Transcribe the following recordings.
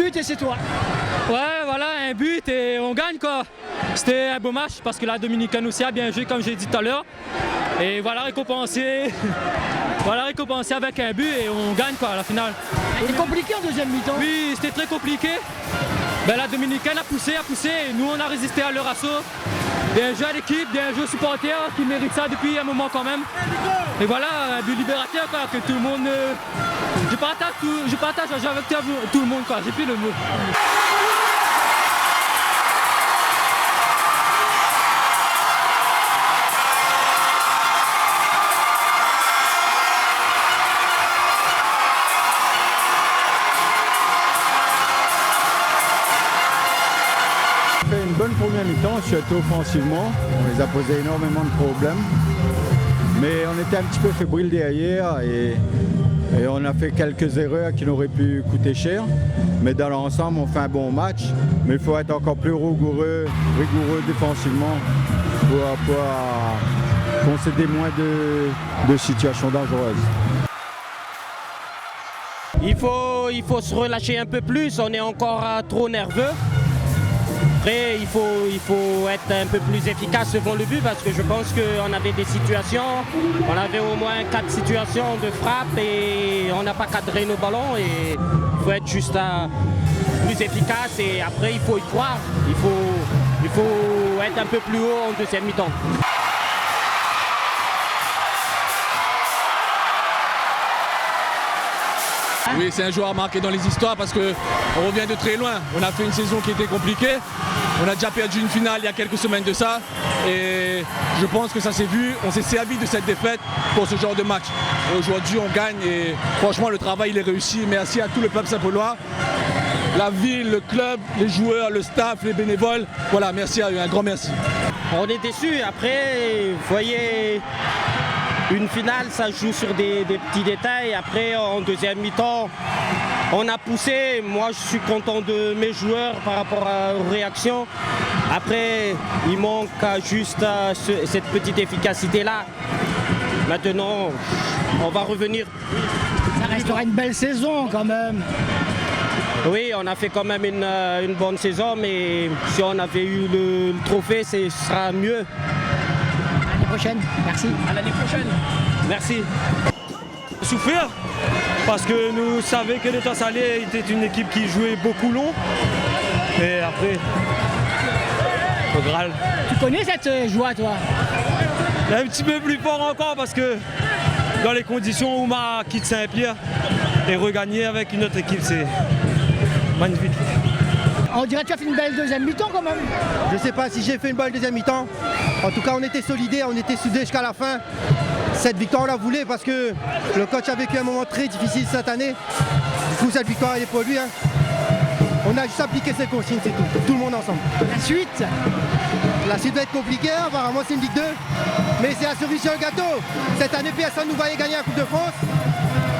but et c'est toi. Ouais, voilà, un but et on gagne quoi. C'était un beau match parce que la Dominicaine aussi a bien joué comme j'ai dit tout à l'heure. Et voilà, récompensé. Voilà, récompensé avec un but et on gagne quoi à la finale. C'était compliqué en deuxième mi-temps. Oui, c'était très compliqué. Ben, la Dominicaine a poussé et nous on a résisté à leur assaut. Bien joué à l'équipe, bien joué aux supporters qui méritent ça depuis un moment quand même. Et voilà, un but libérateur quoi, que tout le monde... je partage à jouer avec tout le monde quoi, j'ai plus le mot. Fait une bonne première mi-temps, surtout offensivement. On les a posé énormément de problèmes. Mais on était un petit peu fébrile derrière et on a fait quelques erreurs qui n'auraient pu coûter cher. Mais dans l'ensemble, on fait un bon match. Mais il faut être encore plus rigoureux défensivement pour pouvoir concéder moins de situations dangereuses. Il faut se relâcher un peu plus, on est encore trop nerveux. Après, il faut être un peu plus efficace devant le but parce que je pense qu'on avait des situations, on avait au moins 4 situations de frappe et on n'a pas cadré nos ballons et il faut être juste plus efficace et après il faut y croire, il faut être un peu plus haut en deuxième mi-temps. Oui, c'est un joueur marqué dans les histoires parce qu'on revient de très loin. On a fait une saison qui était compliquée. On a déjà perdu une finale il y a quelques semaines de ça. Et je pense que ça s'est vu. On s'est servi de cette défaite pour ce genre de match. Et aujourd'hui, on gagne et franchement, le travail il est réussi. Merci à tout le peuple saint-paulois, la ville, le club, les joueurs, le staff, les bénévoles. Voilà, merci à eux, un grand merci. On est déçus. Après, vous voyez... Une finale, ça joue sur des petits détails. Après, en deuxième mi-temps, on a poussé. Moi, je suis content de mes joueurs par rapport aux réactions. Après, il manque juste cette petite efficacité-là. Maintenant, on va revenir. Ça restera une belle saison quand même. Oui, on a fait quand même une bonne saison, mais si on avait eu le trophée, ce sera mieux. À l'année prochaine, merci. À l'année prochaine. Merci. Souffrir parce que nous savions que l'État Salé était une équipe qui jouait beaucoup long. Et après, au Graal. Tu connais cette joie toi? Un petit peu plus fort encore parce que dans les conditions où Oumar quitte Saint-Pierre et regagner avec une autre équipe, c'est magnifique. On dirait que tu as fait une belle deuxième mi-temps quand même. Je ne sais pas si j'ai fait une bonne deuxième mi-temps. En tout cas, on était solidaires, on était soudés jusqu'à la fin. Cette victoire, on la voulait parce que le coach a vécu un moment très difficile cette année. Du coup, cette victoire, elle est pour lui. On a juste appliqué ses consignes, c'est tout le monde ensemble. La suite va être compliquée, apparemment c'est une Ligue 2. Mais c'est la cerise sur le gâteau. Cette année, personne ne nous voyait gagner la Coupe de France.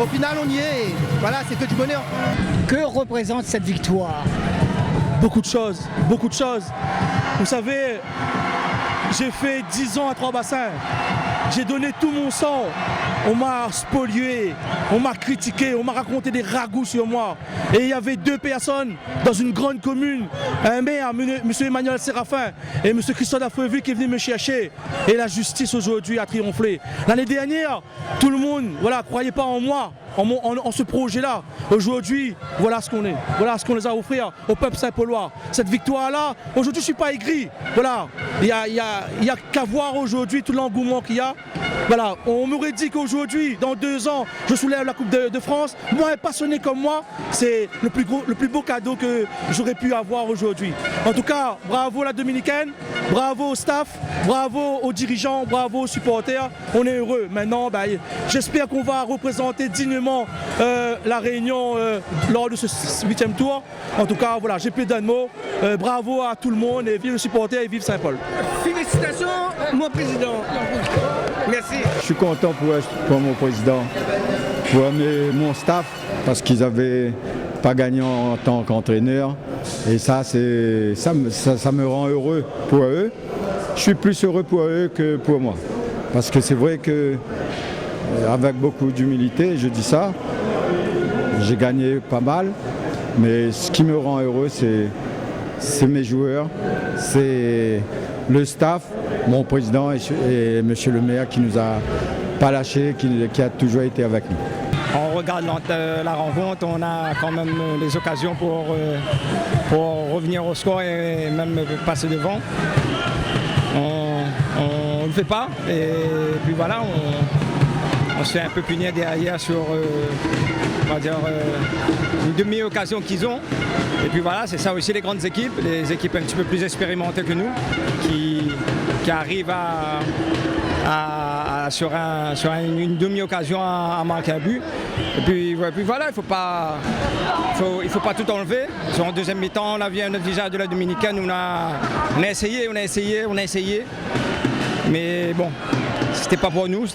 Au final, on y est. Et voilà, c'est que du bonheur. Que représente cette victoire? Beaucoup de choses, beaucoup de choses. Vous savez, j'ai fait 10 ans à Trois-Bassins. J'ai donné tout mon sang. On m'a spolié, on m'a critiqué, on m'a raconté des ragoûts sur moi. Et il y avait 2 personnes dans une grande commune, un maire, M. Emmanuel Séraphin et M. Christophe Lafreville qui est venu me chercher. Et la justice aujourd'hui a triomphé. L'année dernière, tout le monde ne croyait pas en moi, en ce projet-là. Aujourd'hui, voilà ce qu'on est. Voilà ce qu'on les a offert au peuple saint-paulois. Cette victoire-là, aujourd'hui je ne suis pas aigri. Voilà. Il y a qu'à voir aujourd'hui tout l'engouement qu'il y a. Voilà. On m'aurait dit qu'aujourd'hui, dans 2 ans, je soulève la Coupe de France. Moi, un passionné comme moi, c'est le plus beau cadeau que j'aurais pu avoir aujourd'hui. En tout cas, bravo la Dominicaine, bravo au staff, bravo aux dirigeants, bravo aux supporters. On est heureux. Maintenant, j'espère qu'on va représenter dignement la Réunion lors de ce 8e tour. En tout cas, voilà, j'ai plus d'un mot. Bravo à tout le monde et vive le supporter et vive Saint-Paul. Félicitations, mon président. Merci. Je suis content pour mon président, pour mon staff, parce qu'ils n'avaient pas gagné en tant qu'entraîneur. Et ça me rend heureux pour eux. Je suis plus heureux pour eux que pour moi. Parce que c'est vrai que, avec beaucoup d'humilité, je dis ça, j'ai gagné pas mal. Mais ce qui me rend heureux, c'est mes joueurs, c'est le staff, mon président et monsieur le maire qui nous a pas lâchés, qui a toujours été avec nous. On regarde la rencontre, on a quand même les occasions pour revenir au score et même passer devant. On ne le fait pas et puis voilà, on se fait un peu punir derrière sur on va dire, une demi-occasion qu'ils ont. Et puis voilà, c'est ça aussi les grandes équipes, les équipes un petit peu plus expérimentées que nous, qui arrivent sur une demi-occasion à marquer un but. Et puis voilà, il faut pas tout enlever. Sur en deuxième mi-temps, on a vu notre visage de la Dominicaine, on a essayé. Mais bon, c'était pas pour nous.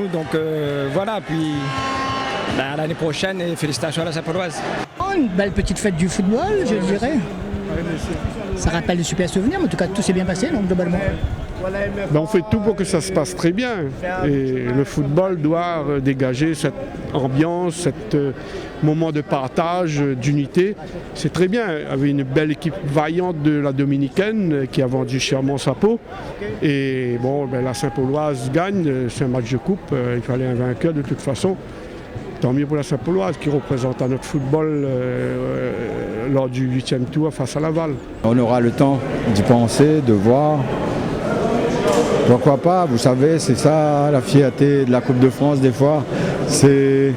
Donc voilà, puis l'année prochaine et félicitations à la Saint-Pauloise. Une belle petite fête du football, je dirais. Ça rappelle de super souvenirs, mais en tout cas tout s'est bien passé, donc globalement. On fait tout pour que ça se passe très bien. Et le football doit dégager cette ambiance, cet moment de partage, d'unité. C'est très bien. Il y avait une belle équipe vaillante de la Dominicaine qui a vendu chèrement sa peau. Et bon, la Saint-Pauloise gagne. C'est un match de coupe. Il fallait un vainqueur de toute façon. Tant mieux pour la Saint-Pauloise qui représente notre football lors du 8e tour face à Laval. On aura le temps d'y penser, de voir. Pourquoi pas, vous savez, c'est ça la fierté de la Coupe de France des fois. C'est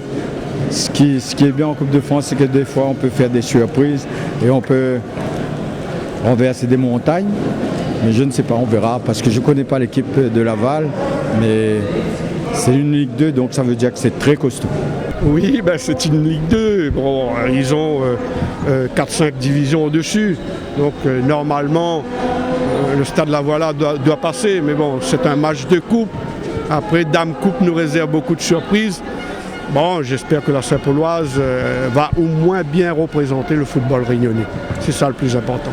ce qui est bien en Coupe de France, c'est que des fois on peut faire des surprises et on peut renverser des montagnes. Mais je ne sais pas, on verra, parce que je ne connais pas l'équipe de Laval, mais c'est une Ligue 2, donc ça veut dire que c'est très costaud. Oui, c'est une Ligue 2. Bon, ils ont 4-5 divisions au-dessus. Donc normalement, le Stade Lavallois doit passer. Mais bon, c'est un match de coupe. Après, Dame Coupe nous réserve beaucoup de surprises. Bon, j'espère que la Saint-Pauloise va au moins bien représenter le football réunionnais. C'est ça le plus important.